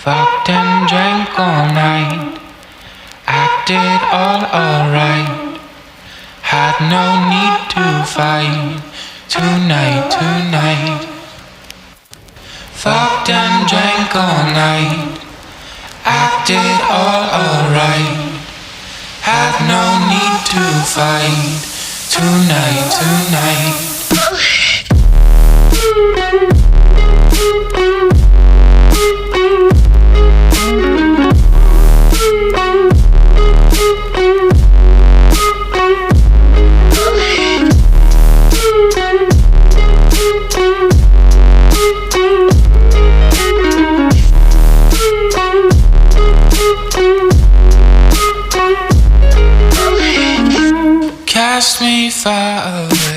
Fucked and drank all night, acted all alright. Had no need to fight tonight. Fucked and drank all night, acted all alright. Had no need to fight tonight. Cast me far away.